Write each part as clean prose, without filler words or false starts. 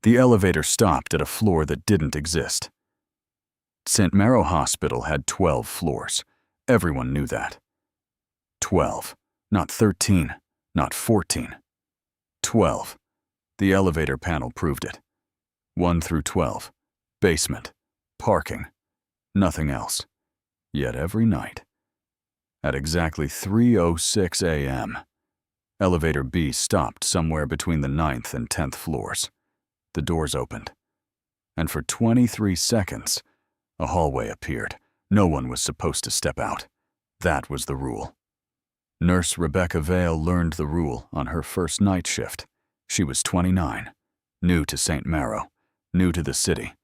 The elevator stopped at a floor that didn't exist. St. Marrow Hospital had 12 floors. Everyone knew that. 12, not 13, not 14. 12. The elevator panel proved it. 1 through 12. Basement. Parking. Nothing else. Yet every night, at exactly 3:06 a.m., Elevator B stopped somewhere between the 9th and 10th floors. The doors opened, and for 23 seconds, a hallway appeared. No one was supposed to step out. That was the rule. Nurse Rebecca Vale learned the rule on her first night shift. She was 29, new to St. Marrow, new to the city,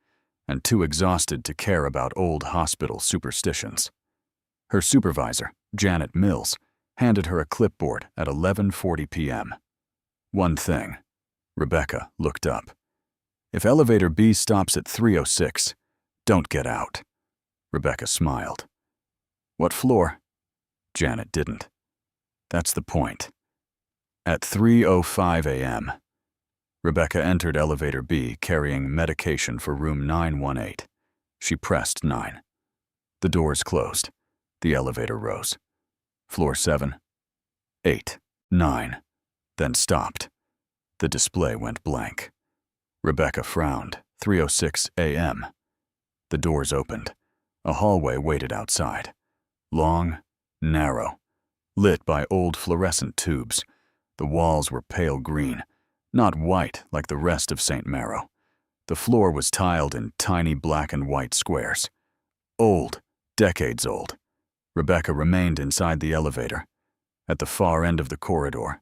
and too exhausted to care about old hospital superstitions. Her supervisor, Janet Mills, handed her a clipboard at 11:40 p.m. One thing. Rebecca looked up. If elevator B stops at 3:06, don't get out. Rebecca smiled. What floor? Janet didn't. That's the point. At 3:05 a.m., Rebecca entered elevator B carrying medication for room 918. She pressed 9. The doors closed. The elevator rose. Floor 7, 8, 9, then stopped. The display went blank. Rebecca frowned. 3:06 a.m. The doors opened. A hallway waited outside. Long, narrow, lit by old fluorescent tubes. The walls were pale green, not white like the rest of St. Marrow. The floor was tiled in tiny black and white squares. Old, decades old. Rebecca remained inside the elevator. At the far end of the corridor,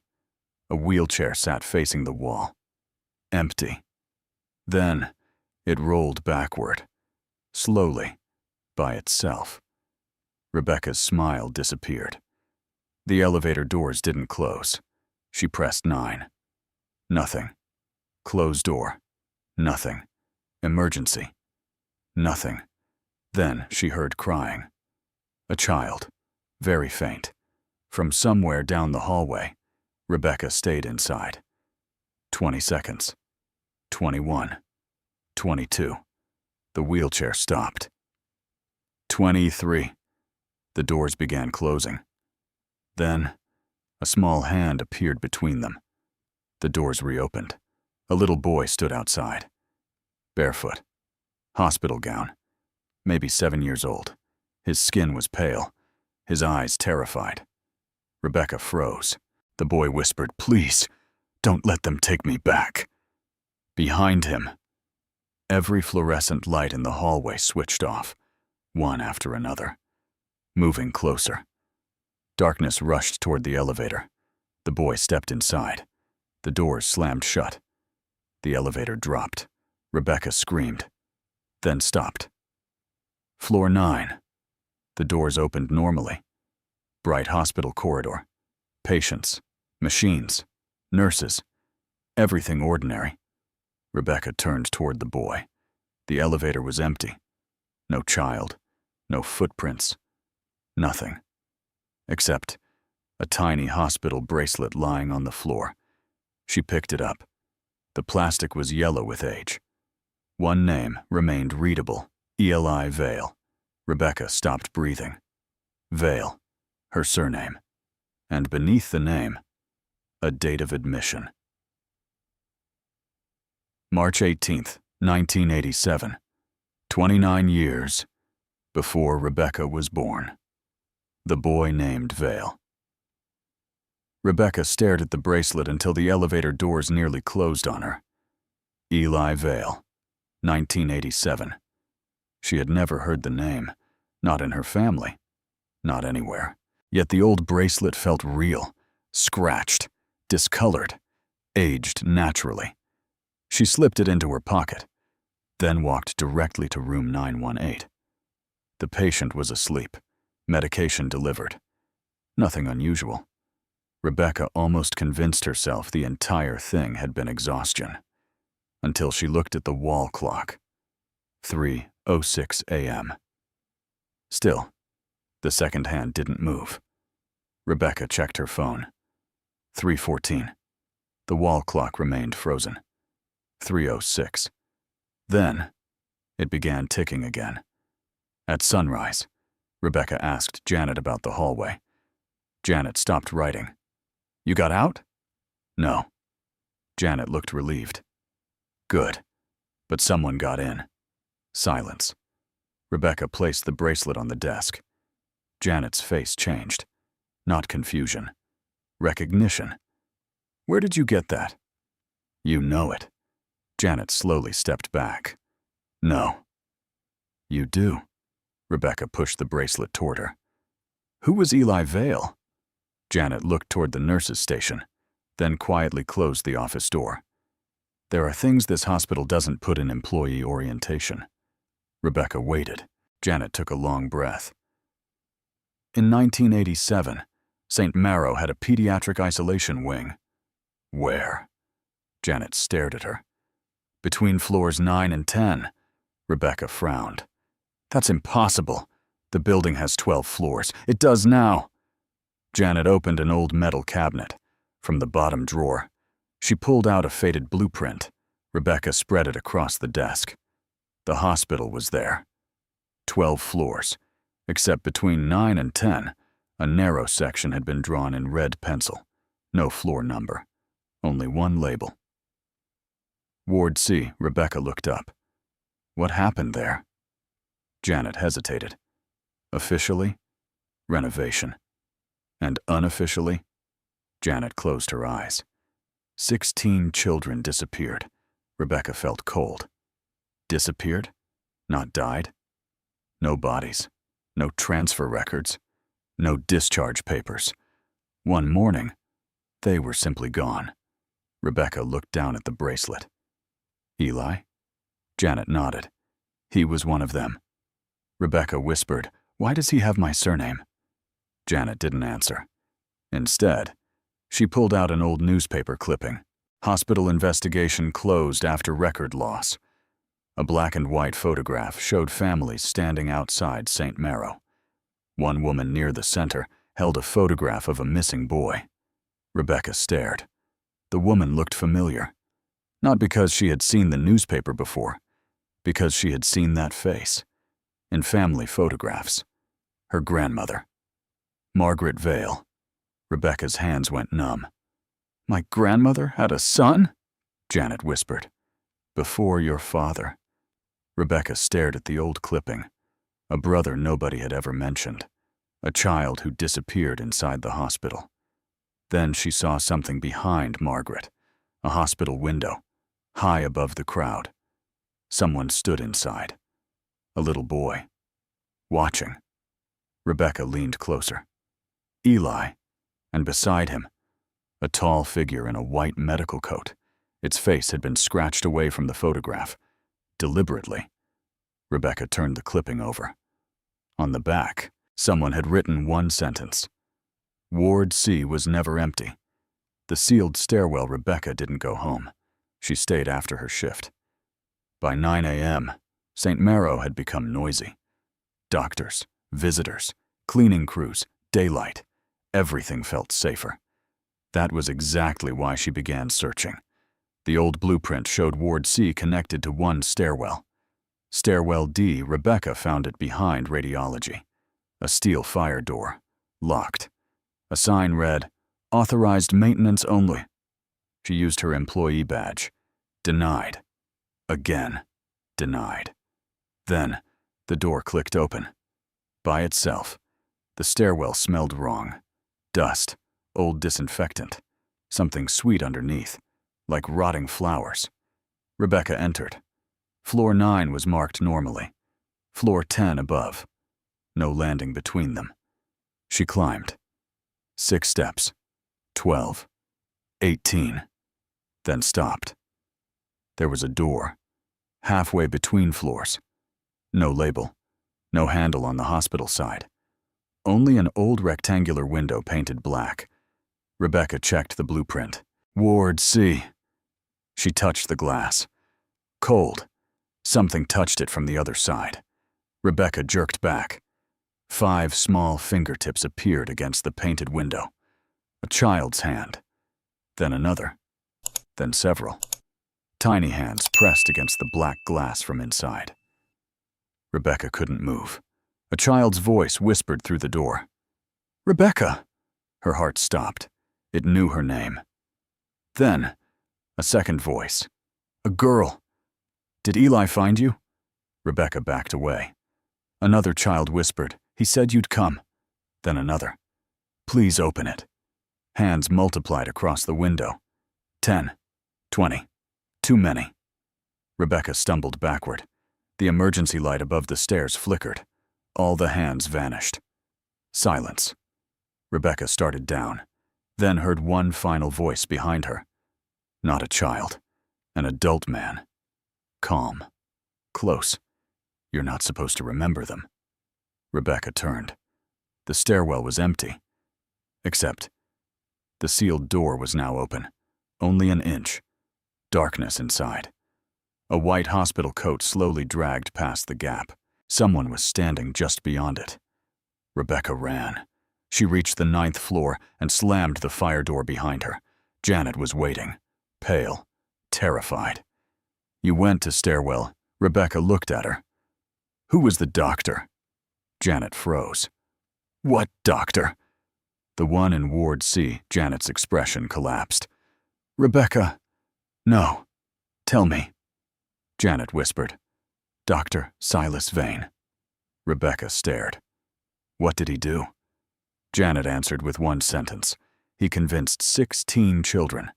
a wheelchair sat facing the wall. Empty. Then, it rolled backward, slowly, by itself. Rebecca's smile disappeared. The elevator doors didn't close. She pressed 9. Nothing. Closed door. Nothing. Emergency. Nothing. Then she heard crying. A child, very faint. From somewhere down the hallway, Rebecca stayed inside. 20 seconds. 21. 22. The wheelchair stopped. 23. The doors began closing. Then, a small hand appeared between them. The doors reopened. A little boy stood outside. Barefoot. Hospital gown. Maybe 7 years old. His skin was pale. His eyes terrified. Rebecca froze. The boy whispered, "Please, don't let them take me back." Behind him, every fluorescent light in the hallway switched off, one after another. Moving closer. Darkness rushed toward the elevator. The boy stepped inside. The doors slammed shut. The elevator dropped. Rebecca screamed, then stopped. Floor 9. The doors opened normally. Bright hospital corridor. Patients. Machines. Nurses. Everything ordinary. Rebecca turned toward the boy. The elevator was empty. No child. No footprints. Nothing. Except a tiny hospital bracelet lying on the floor. She picked it up. The plastic was yellow with age. One name remained readable. Eli Vale. Rebecca stopped breathing. Vale, her surname. And beneath the name, a date of admission. March 18th, 1987. 29 years before Rebecca was born. The boy named Vale. Rebecca stared at the bracelet until the elevator doors nearly closed on her. Eli Vale, 1987. She had never heard the name, not in her family, not anywhere. Yet the old bracelet felt real, scratched, discolored, aged naturally. She slipped it into her pocket, then walked directly to room 918. The patient was asleep, medication delivered. Nothing unusual. Rebecca almost convinced herself the entire thing had been exhaustion, until she looked at the wall clock. 3:06 a.m. Still, the second hand didn't move. Rebecca checked her phone. 3:14. The wall clock remained frozen. 3:06. Then, it began ticking again. At sunrise, Rebecca asked Janet about the hallway. Janet stopped writing. "You got out?" "No." Janet looked relieved. "Good. But someone got in." Silence. Rebecca placed the bracelet on the desk. Janet's face changed. Not confusion. Recognition. "Where did you get that?" "You know it." Janet slowly stepped back. "No." "You do." Rebecca pushed the bracelet toward her. "Who was Eli Vale?" Janet looked toward the nurse's station, then quietly closed the office door. "There are things this hospital doesn't put in employee orientation." Rebecca waited. Janet took a long breath. In 1987, St. Marrow had a pediatric isolation wing. "Where?" Janet stared at her. "Between floors 9 and 10. Rebecca frowned. "That's impossible. The building has 12 floors. It does now." Janet opened an old metal cabinet. From the bottom drawer, she pulled out a faded blueprint. Rebecca spread it across the desk. The hospital was there. 12 floors, except between 9 and 10, a narrow section had been drawn in red pencil. No floor number. Only one label. Ward C. Rebecca looked up. "What happened there?" Janet hesitated. "Officially, renovation. And unofficially?" Janet closed her eyes. 16 children disappeared. Rebecca felt cold. Disappeared? Not died? No bodies. No transfer records. No discharge papers. One morning, they were simply gone. Rebecca looked down at the bracelet. "Eli?" Janet nodded. "He was one of them." Rebecca whispered, "Why does he have my surname?" Janet didn't answer. Instead, she pulled out an old newspaper clipping. Hospital investigation closed after record loss. A black and white photograph showed families standing outside St. Marrow. One woman near the center held a photograph of a missing boy. Rebecca stared. The woman looked familiar. Not because she had seen the newspaper before, because she had seen that face. In family photographs. Her grandmother. Margaret Vale. Rebecca's hands went numb. "My grandmother had a son?" Janet whispered. "Before your father." Rebecca stared at the old clipping. A brother nobody had ever mentioned. A child who disappeared inside the hospital. Then she saw something behind Margaret. A hospital window, high above the crowd. Someone stood inside. A little boy. Watching. Rebecca leaned closer. Eli, and beside him, a tall figure in a white medical coat. Its face had been scratched away from the photograph. Deliberately. Rebecca turned the clipping over. On the back, someone had written one sentence. Ward C was never empty. The sealed stairwell. Rebecca didn't go home. She stayed after her shift. By 9 a.m., St. Marrow had become noisy. Doctors, visitors, cleaning crews, daylight. Everything felt safer. That was exactly why she began searching. The old blueprint showed Ward C connected to one stairwell. Stairwell D, Rebecca found it behind radiology. A steel fire door. Locked. A sign read, "Authorized maintenance only." She used her employee badge. Denied. Again. Denied. Then, the door clicked open. By itself. The stairwell smelled wrong. Dust. Old disinfectant. Something sweet underneath. Like rotting flowers. Rebecca entered. Floor 9 was marked normally. Floor 10 above. No landing between them. She climbed. 6 steps. 12. 18. Then stopped. There was a door. Halfway between floors. No label. No handle on the hospital side. Only an old rectangular window painted black. Rebecca checked the blueprint. Ward C. She touched the glass. Cold. Something touched it from the other side. Rebecca jerked back. 5 small fingertips appeared against the painted window. A child's hand. Then another. Then several. Tiny hands pressed against the black glass from inside. Rebecca couldn't move. A child's voice whispered through the door. "Rebecca!" Her heart stopped. It knew her name. Then, a second voice. "A girl. Did Eli find you?" Rebecca backed away. Another child whispered, "He said you'd come." Then another. "Please open it." Hands multiplied across the window. 10, 20. Too many. Rebecca stumbled backward. The emergency light above the stairs flickered. All the hands vanished. Silence. Rebecca started down, then heard one final voice behind her. Not a child. An adult man. Calm. Close. "You're not supposed to remember them." Rebecca turned. The stairwell was empty. Except the sealed door was now open. Only an inch. Darkness inside. A white hospital coat slowly dragged past the gap. Someone was standing just beyond it. Rebecca ran. She reached the 9th floor and slammed the fire door behind her. Janet was waiting, pale, terrified. "You went to stairwell." Rebecca looked at her. "Who was the doctor?" Janet froze. "What doctor?" "The one in Ward C." Janet's expression collapsed. "Rebecca, no. Tell me." Janet whispered, "Dr. Silas Vane." Rebecca stared. "What did he do?" Janet answered with one sentence. "He convinced 16 children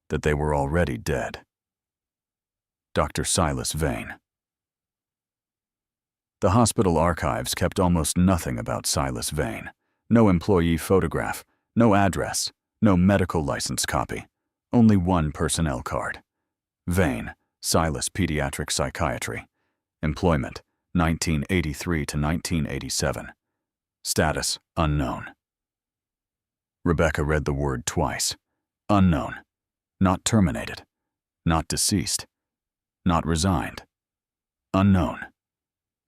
that they were already dead." Dr. Silas Vane. The hospital archives kept almost nothing about Silas Vane. No employee photograph, no address, no medical license copy. Only one personnel card. Vane, Silas Pediatric Psychiatry. Employment, 1983 to 1987. Status, unknown. Rebecca read the word twice. Unknown. Not terminated. Not deceased. Not resigned. Unknown.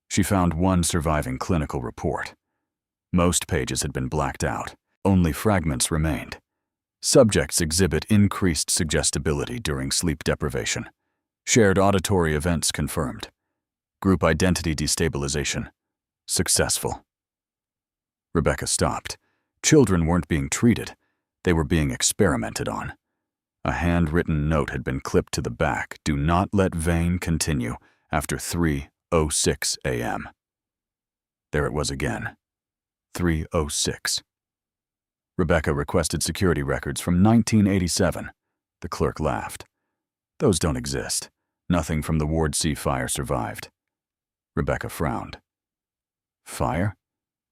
She found one surviving clinical report. Most pages had been blacked out. Only fragments remained. Subjects exhibit increased suggestibility during sleep deprivation. Shared auditory events confirmed. Group identity destabilization. Successful. Rebecca stopped. Children weren't being treated. They were being experimented on. A handwritten note had been clipped to the back. "Do not let Vane continue after 3:06 a.m. There it was again. 3:06. Rebecca requested security records from 1987. The clerk laughed. "Those don't exist. Nothing from the Ward C fire survived." Rebecca frowned. Fire?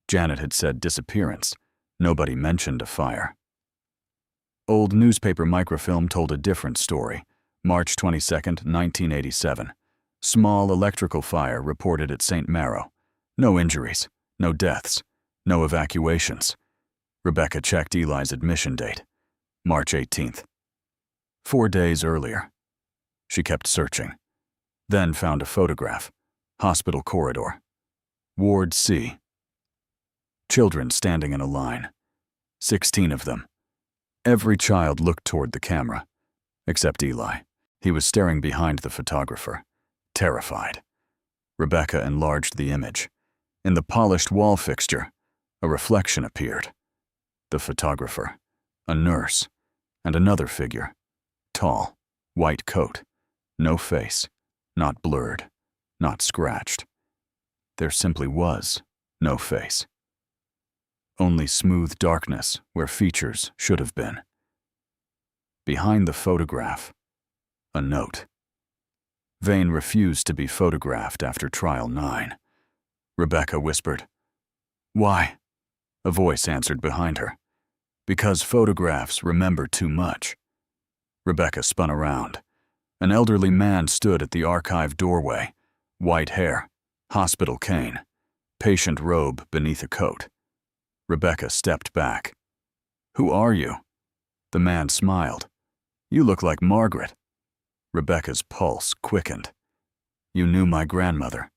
Janet had said disappearance. Nobody mentioned a fire. Old newspaper microfilm told a different story. March 22, 1987. Small electrical fire reported at St. Marrow. No injuries, no deaths, no evacuations. Rebecca checked Eli's admission date. March 18th. 4 days earlier. She kept searching. Then found a photograph. Hospital corridor. Ward C. Children standing in a line. 16 of them. Every child looked toward the camera, except Eli. He was staring behind the photographer, terrified. Rebecca enlarged the image. In the polished wall fixture, a reflection appeared. The photographer, a nurse, and another figure. Tall, white coat, no face, not blurred, not scratched. There simply was no face. Only smooth darkness where features should have been. Behind the photograph, a note. Vane refused to be photographed after trial 9. Rebecca whispered, "Why?" A voice answered behind her. "Because photographs remember too much." Rebecca spun around. An elderly man stood at the archive doorway. White hair, hospital cane, patient robe beneath a coat. Rebecca stepped back. "Who are you?" The man smiled. "You look like Margaret." Rebecca's pulse quickened. "You knew my grandmother."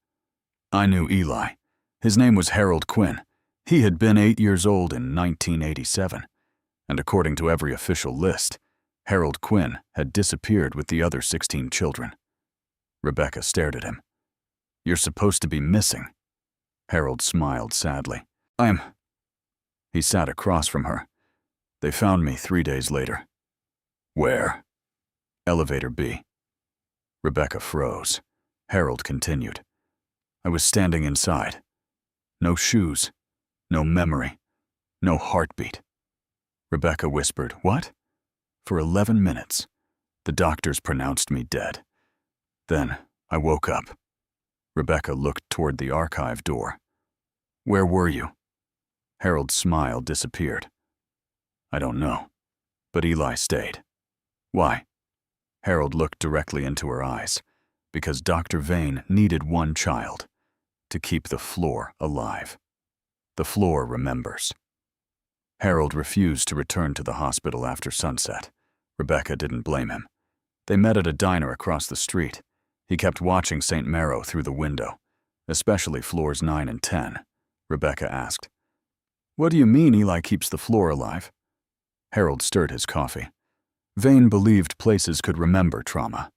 "I knew Eli. His name was Harold Quinn. He had been 8 years old in 1987. And according to every official list, Harold Quinn had disappeared with the other 16 children. Rebecca stared at him. "You're supposed to be missing." Harold smiled sadly. He sat across from her. "They found me 3 days later." "Where?" "Elevator B." Rebecca froze. Harold continued. "I was standing inside. No shoes, no memory, no heartbeat." Rebecca whispered, "What?" "For 11 minutes. The doctors pronounced me dead. Then I woke up." Rebecca looked toward the archive door. "Where were you?" Harold's smile disappeared. "I don't know, but Eli stayed." "Why?" Harold looked directly into her eyes. "Because Dr. Vane needed one child, to keep the floor alive. The floor remembers." Harold refused to return to the hospital after sunset. Rebecca didn't blame him. They met at a diner across the street. He kept watching St. Marrow through the window, especially floors 9 and 10. Rebecca asked, "What do you mean Eli keeps the floor alive?" Harold stirred his coffee. Vane believed places could remember trauma.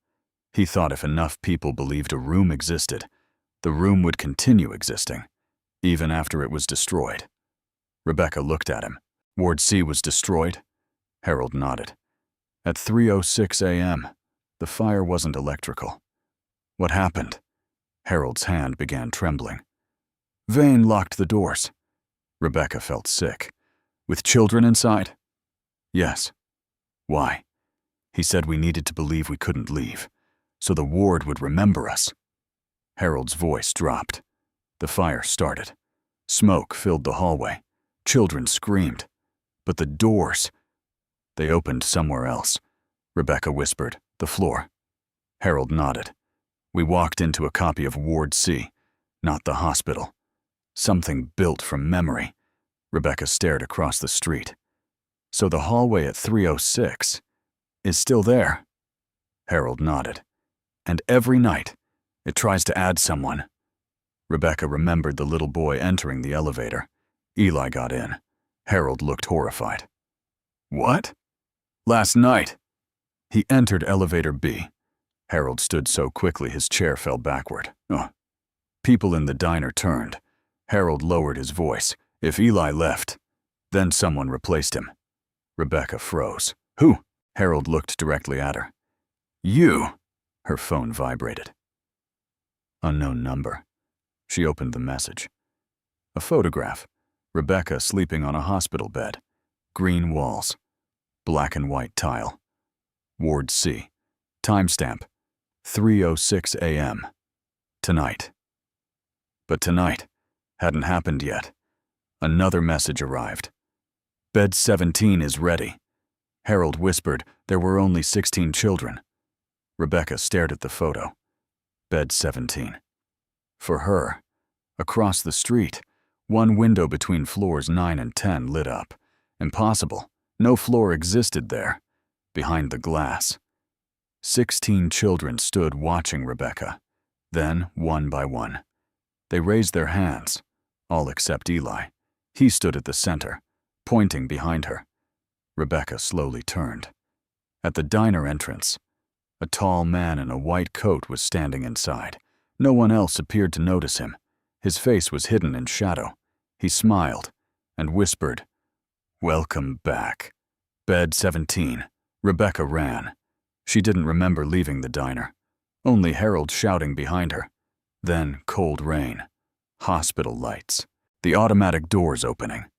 He thought if enough people believed a room existed, the room would continue existing, even after it was destroyed. Rebecca looked at him. "Ward C was destroyed?" Harold nodded. "At 3:06 a.m. The fire wasn't electrical." "What happened?" Harold's hand began trembling. "Vane locked the doors." Rebecca felt sick. "With children inside?" "Yes." "Why?" "He said we needed to believe we couldn't leave, so the ward would remember us." Harold's voice dropped. The fire started. Smoke filled the hallway. Children screamed. But the doors, they opened somewhere else. Rebecca whispered, "The floor." Harold nodded. "We walked into a copy of Ward C, not the hospital. Something built from memory." Rebecca stared across the street. "So the hallway at 3:06 is still there?" Harold nodded. "And every night, it tries to add someone." Rebecca remembered the little boy entering the elevator. Eli got in. Harold looked horrified. "What?" "Last night. He entered elevator B." Harold stood so quickly his chair fell backward. "Oh." People in the diner turned. Harold lowered his voice. "If Eli left, then someone replaced him." Rebecca froze. "Who?" Harold looked directly at her. "You." Her phone vibrated. Unknown number. She opened the message. A photograph. Rebecca sleeping on a hospital bed. Green walls. Black and white tile. Ward C. Timestamp. 3:06 a.m. Tonight. But tonight hadn't happened yet. Another message arrived. "Bed 17 is ready." Harold whispered there were only 16 children. Rebecca stared at the photo. Bed 17. For her, across the street, one window between floors 9 and 10 lit up. Impossible. No floor existed there. Behind the glass. 16 children stood watching Rebecca. Then, one by one, they raised their hands, all except Eli. He stood at the center, pointing behind her. Rebecca slowly turned. At the diner entrance, a tall man in a white coat was standing inside. No one else appeared to notice him. His face was hidden in shadow. He smiled and whispered, "Welcome back." Bed 17. Rebecca ran. She didn't remember leaving the diner. Only Harold shouting behind her. Then cold rain. Hospital lights. The automatic doors opening.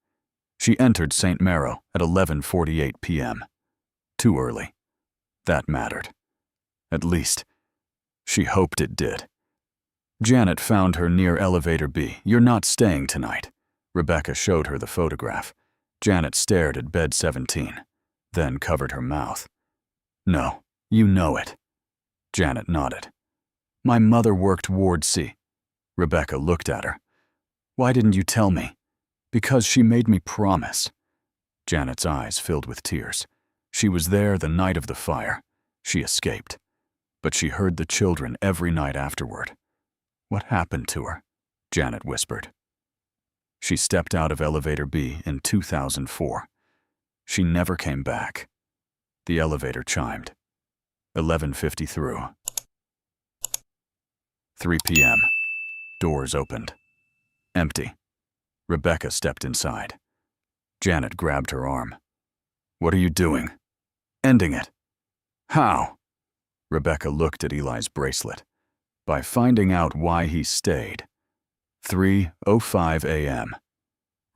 She entered St. Marrow at 11:48 p.m. Too early. That mattered. At least, she hoped it did. Janet found her near elevator B. "You're not staying tonight." Rebecca showed her the photograph. Janet stared at bed 17, then covered her mouth. "No, you know it." Janet nodded. "My mother worked Ward C." Rebecca looked at her. "Why didn't you tell me?" "Because she made me promise." Janet's eyes filled with tears. She was there the night of the fire. She escaped. But she heard the children every night afterward. "What happened to her?" Janet whispered. She stepped out of elevator B in 2004. She never came back. The elevator chimed. 11:50 through. 3 p.m. Doors opened. Empty. Rebecca stepped inside. Janet grabbed her arm. "What are you doing?" "Ending it." "How?" Rebecca looked at Eli's bracelet. "By finding out why he stayed." 3:05 a.m.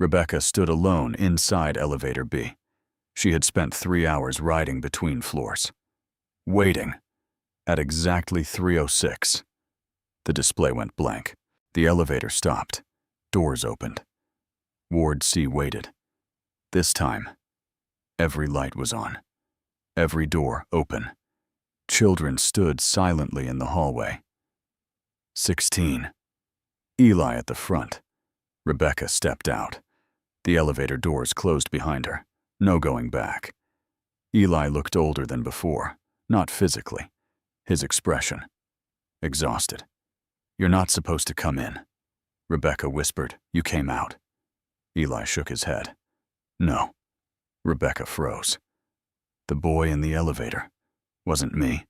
Rebecca stood alone inside elevator B. She had spent 3 hours riding between floors. Waiting. At exactly 3:06. The display went blank. The elevator stopped. Doors opened. Ward C waited. This time, every light was on. Every door open. Children stood silently in the hallway. 16. Eli at the front. Rebecca stepped out. The elevator doors closed behind her. No going back. Eli looked older than before, not physically. His expression. Exhausted. "You're not supposed to come in." Rebecca whispered, "You came out." Eli shook his head. "No." Rebecca froze. The boy in the elevator. Wasn't me.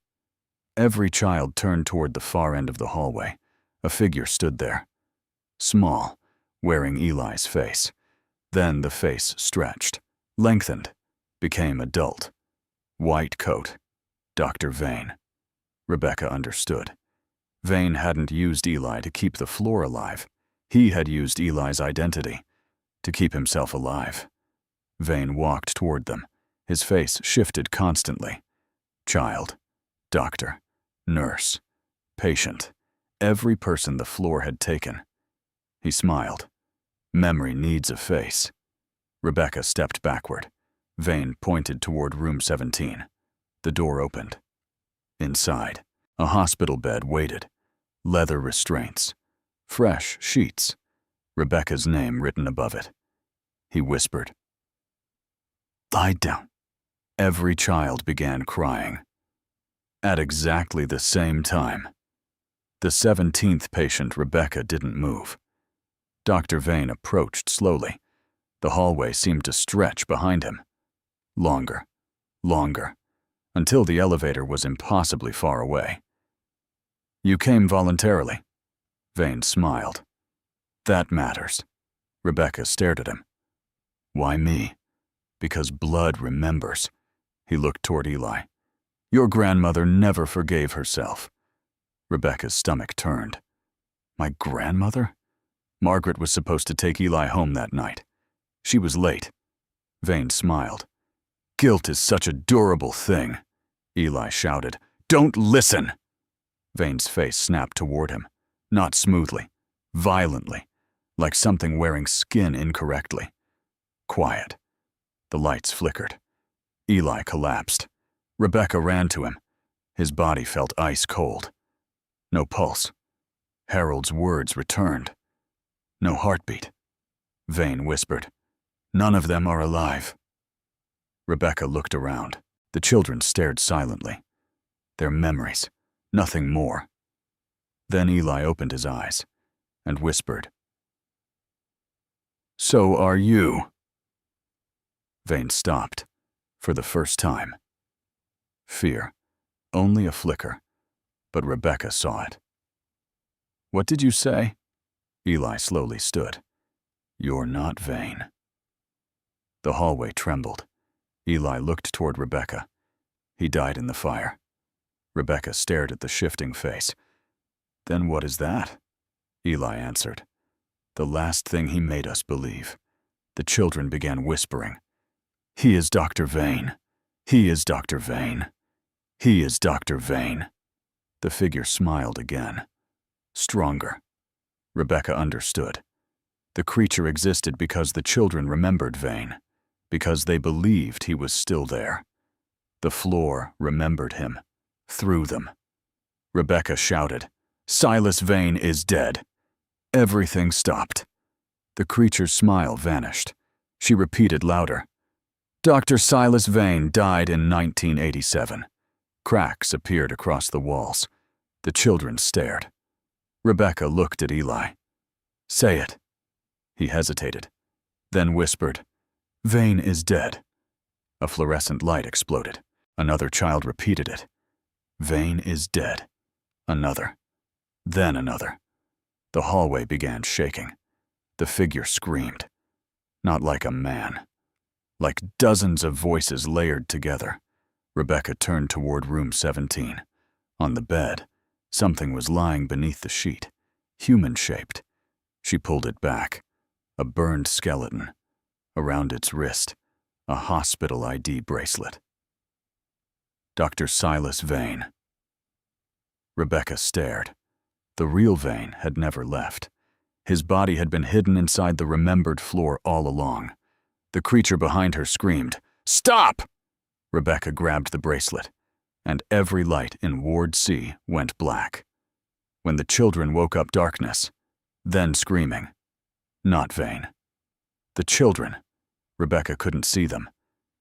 Every child turned toward the far end of the hallway. A figure stood there. Small, wearing Eli's face. Then the face stretched, lengthened, became adult. White coat. Dr. Vane. Rebecca understood. Vane hadn't used Eli to keep the floor alive. He had used Eli's identity to keep himself alive. Vane walked toward them. His face shifted constantly. Child, doctor, nurse, patient, every person the floor had taken. He smiled. Memory needs a face. Rebecca stepped backward. Vane pointed toward room 17. The door opened. Inside, a hospital bed waited. Leather restraints. Fresh sheets. Rebecca's name written above it. He whispered, "Lie down." Every child began crying. At exactly the same time. The 17th patient, Rebecca, didn't move. Dr. Vane approached slowly. The hallway seemed to stretch behind him. Longer, longer, until the elevator was impossibly far away. "You came voluntarily." Vane smiled. "That matters." Rebecca stared at him. "Why me?" "Because blood remembers." He looked toward Eli. "Your grandmother never forgave herself." Rebecca's stomach turned. "My grandmother?" Margaret was supposed to take Eli home that night. She was late. Vane smiled. "Guilt is such a durable thing," Eli shouted. "Don't listen!" Vane's face snapped toward him, not smoothly, violently, like something wearing skin incorrectly. Quiet. The lights flickered. Eli collapsed. Rebecca ran to him. His body felt ice cold. No pulse. Harold's words returned. No heartbeat. Vane whispered, "None of them are alive." Rebecca looked around. The children stared silently. Their memories, nothing more. Then Eli opened his eyes and whispered, "So are you." Vane stopped, for the first time. Fear, only a flicker, but Rebecca saw it. "What did you say?" Eli slowly stood. "You're not Vane." The hallway trembled. Eli looked toward Rebecca. He died in the fire. Rebecca stared at the shifting face. "Then what is that?" Eli answered. "The last thing he made us believe." The children began whispering. "He is Dr. Vane. He is Dr. Vane. He is Dr. Vane." The figure smiled again. Stronger. Rebecca understood. The creature existed because the children remembered Vane, because they believed he was still there. The floor remembered him, through them. Rebecca shouted, "Silas Vane is dead." Everything stopped. The creature's smile vanished. She repeated louder, "Dr. Silas Vane died in 1987. Cracks appeared across the walls. The children stared. Rebecca looked at Eli. "Say it." He hesitated, then whispered, "Vane is dead." A fluorescent light exploded. Another child repeated it. Vane is dead. Another. Then another. The hallway began shaking. The figure screamed. Not like a man. Like dozens of voices layered together. Rebecca turned toward room 17. On the bed, something was lying beneath the sheet, human-shaped. She pulled it back. A burned skeleton. Around its wrist, a hospital ID bracelet. Dr. Silas Vane. Rebecca stared. The real Vane had never left. His body had been hidden inside the remembered floor all along. The creature behind her screamed, "Stop!" Rebecca grabbed the bracelet, and every light in Ward C went black. When the children woke up, darkness, then screaming. Not Vane. The children. Rebecca couldn't see them.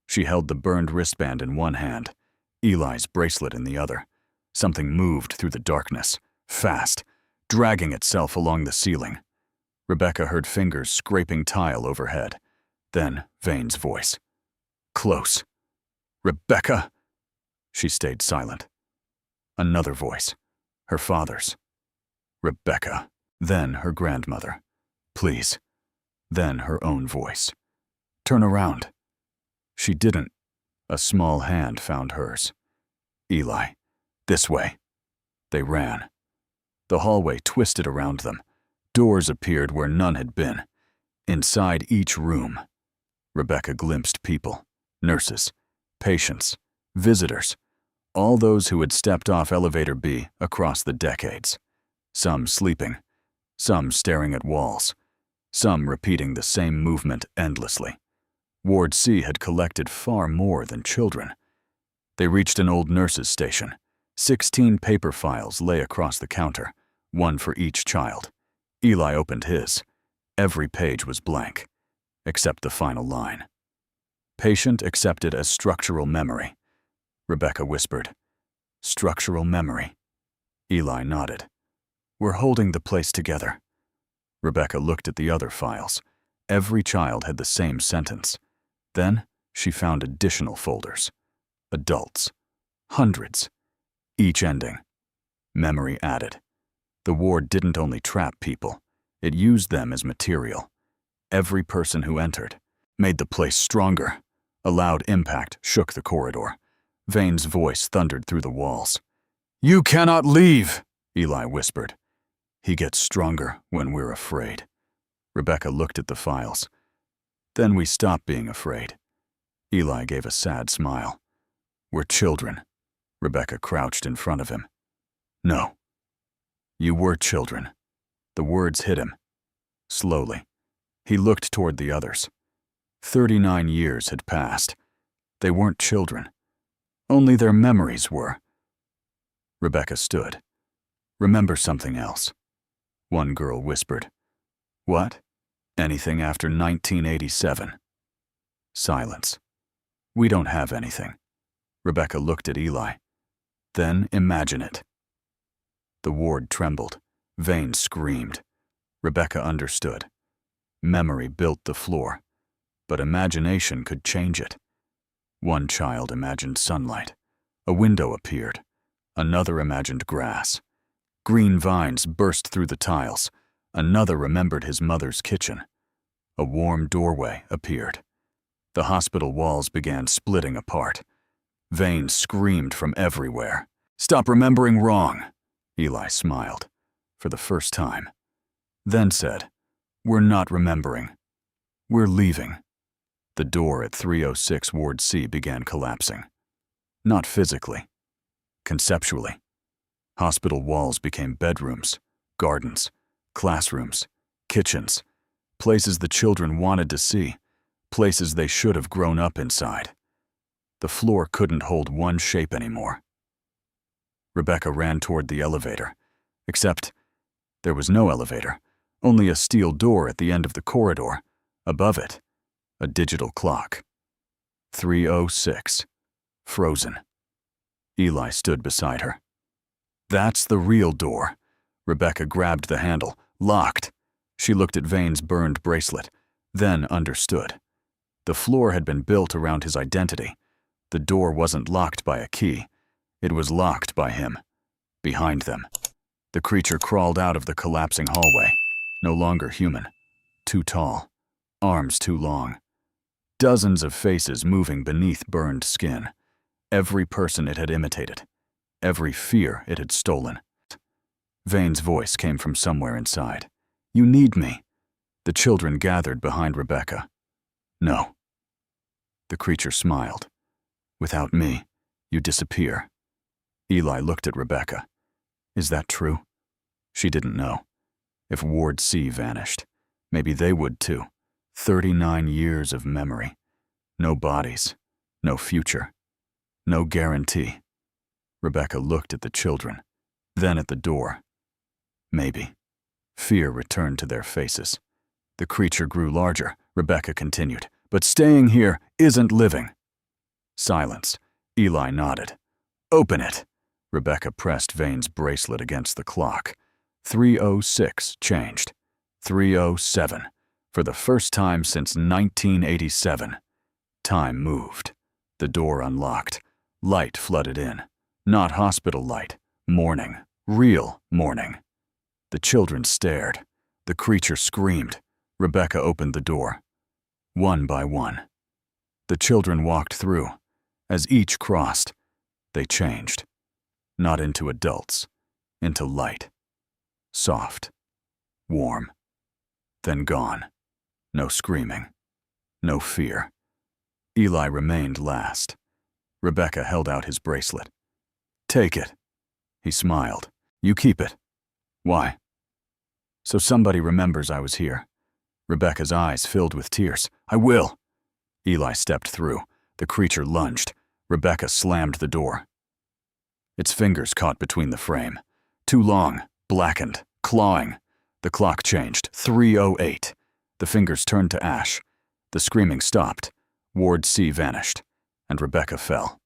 She held the burned wristband in one hand, Eli's bracelet in the other. Something moved through the darkness, fast, dragging itself along the ceiling. Rebecca heard fingers scraping tile overhead. Then Vane's voice. Close. Rebecca! She stayed silent. Another voice. Her father's. Rebecca. Then her grandmother. Please. Then her own voice. Turn around. She didn't. A small hand found hers. Eli. This way. They ran. The hallway twisted around them. Doors appeared where none had been. Inside each room, Rebecca glimpsed people, nurses, patients, visitors, all those who had stepped off elevator B across the decades. Some sleeping, some staring at walls, some repeating the same movement endlessly. Ward C had collected far more than children. They reached an old nurse's station. 16 paper files lay across the counter, one for each child. Eli opened his. Every page was blank, except the final line. Patient accepted as structural memory. Rebecca whispered, Structural memory. Eli nodded. We're holding the place together. Rebecca looked at the other files. Every child had the same sentence. Then she found additional folders. Adults. Hundreds. Each ending. Memory added. The ward didn't only trap people, it used them as material. Every person who entered made the place stronger. A loud impact shook the corridor. Vane's voice thundered through the walls. You cannot leave, Eli whispered. He gets stronger when we're afraid. Rebecca looked at the files. Then we stopped being afraid. Eli gave a sad smile. We're children. Rebecca crouched in front of him. No. You were children. The words hit him. Slowly. He looked toward the others. 39 years had passed. They weren't children. Only their memories were. Rebecca stood. Remember something else. One girl whispered. What? Anything after 1987. Silence. We don't have anything. Rebecca looked at Eli. Then imagine it. The ward trembled. Vane screamed. Rebecca understood. Memory built the floor, but imagination could change it. One child imagined sunlight. A window appeared. Another imagined grass. Green vines burst through the tiles. Another remembered his mother's kitchen. A warm doorway appeared. The hospital walls began splitting apart. Vane screamed from everywhere. Stop remembering wrong. Eli smiled, for the first time. Then said, We're not remembering. We're leaving. The door at 306 Ward C began collapsing. Not physically. Conceptually. Hospital walls became bedrooms, gardens, classrooms, kitchens, places the children wanted to see, places they should have grown up inside. The floor couldn't hold one shape anymore. Rebecca ran toward the elevator, except there was no elevator, only a steel door at the end of the corridor. Above it, a digital clock. 3:06. Frozen. Eli stood beside her. That's the real door. Rebecca grabbed the handle, locked. She looked at Vane's burned bracelet, then understood. The floor had been built around his identity. The door wasn't locked by a key. It was locked by him. Behind them. The creature crawled out of the collapsing hallway. No longer human. Too tall. Arms too long. Dozens of faces moving beneath burned skin. Every person it had imitated. Every fear it had stolen. Vane's voice came from somewhere inside. "You need me." The children gathered behind Rebecca. "No." The creature smiled. "Without me, you disappear." Eli looked at Rebecca. Is that true? She didn't know. If Ward C vanished, maybe they would too. 39 years of memory. No bodies. No future. No guarantee. Rebecca looked at the children, then at the door. Maybe. Fear returned to their faces. The creature grew larger, Rebecca continued. "But staying here isn't living." Silence. Eli nodded. "Open it." Rebecca pressed Vane's bracelet against the clock. 3:06 changed. 3:07. For the first time since 1987. Time moved. The door unlocked. Light flooded in. Not hospital light. Morning. Real morning. The children stared. The creature screamed. Rebecca opened the door. One by one. The children walked through. As each crossed, they changed. Not into adults. Into light. Soft. Warm. Then gone. No screaming. No fear. Eli remained last. Rebecca held out his bracelet. "Take it." He smiled. "You keep it." "Why?" "So somebody remembers I was here." Rebecca's eyes filled with tears. "I will." Eli stepped through. The creature lunged. Rebecca slammed the door. Its fingers caught between the frame. Too long, blackened, clawing. The clock changed. 3:08. The fingers turned to ash. The screaming stopped. Ward C vanished, and Rebecca fell.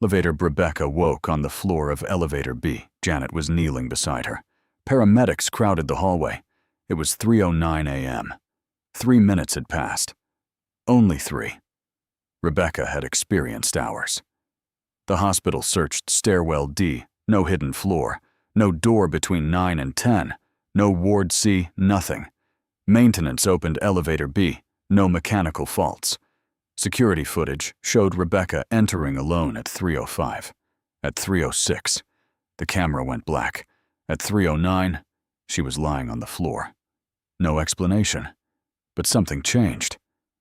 Elevator Rebecca woke on the floor of Elevator B. Janet was kneeling beside her. Paramedics crowded the hallway. It was 3:09 a.m. 3 minutes had passed. Only 3. Rebecca had experienced hours. The hospital searched stairwell D. No hidden floor. No door between 9 and 10. No Ward C, nothing. Maintenance opened Elevator B. No mechanical faults. Security footage showed Rebecca entering alone at 3:05. At 3:06, the camera went black. At 3:09, she was lying on the floor. No explanation. But something changed.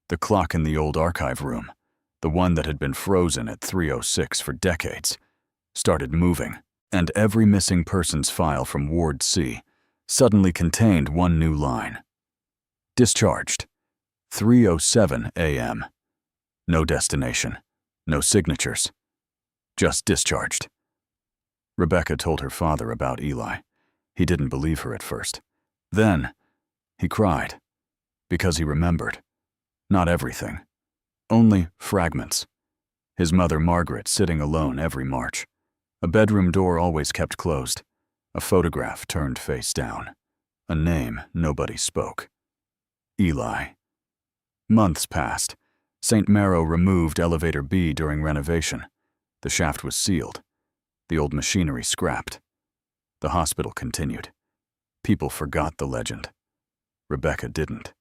The clock in the old archive room, the one that had been frozen at 3:06 for decades, started moving, and every missing persons file from Ward C suddenly contained one new line. Discharged. 3:07 a.m. No destination. No signatures. Just discharged. Rebecca told her father about Eli. He didn't believe her at first. Then, he cried. Because he remembered. Not everything. Only fragments. His mother Margaret sitting alone every March. A bedroom door always kept closed. A photograph turned face down. A name nobody spoke. Eli. Months passed. St. Marrow removed Elevator B during renovation. The shaft was sealed. The old machinery scrapped. The hospital continued. People forgot the legend. Rebecca didn't.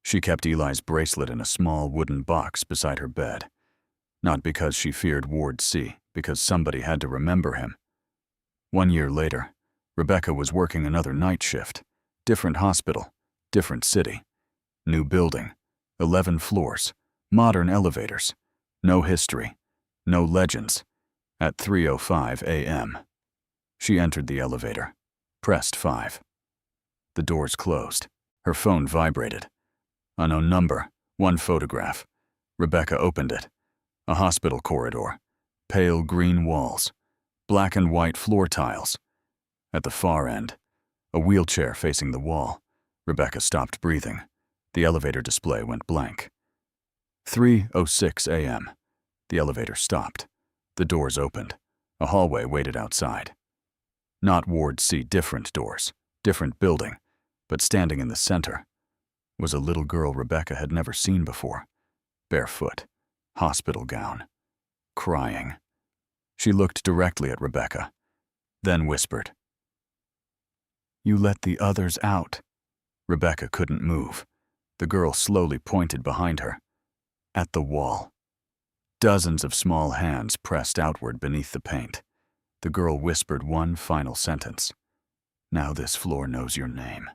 She kept Eli's bracelet in a small wooden box beside her bed. Not because she feared Ward C, because somebody had to remember him. 1 year later, Rebecca was working another night shift. Different hospital, different city. New building, 11 floors, modern elevators. No history, no legends. At 3:05 a.m. She entered the elevator, pressed 5. The doors closed. Her phone vibrated. Unknown number, one photograph. Rebecca opened it. A hospital corridor. Pale green walls. Black and white floor tiles. At the far end, a wheelchair facing the wall. Rebecca stopped breathing. The elevator display went blank. 3:06 a.m. The elevator stopped. The doors opened. A hallway waited outside. Not Ward C, different doors, different building, but standing in the center was a little girl Rebecca had never seen before. Barefoot, hospital gown, crying. She looked directly at Rebecca, then whispered, "You let the others out." Rebecca couldn't move. The girl slowly pointed behind her, at the wall. Dozens of small hands pressed outward beneath the paint. The girl whispered one final sentence. "Now this floor knows your name."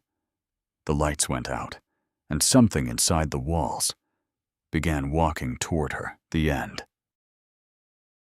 The lights went out, and something inside the walls began walking toward her, the end.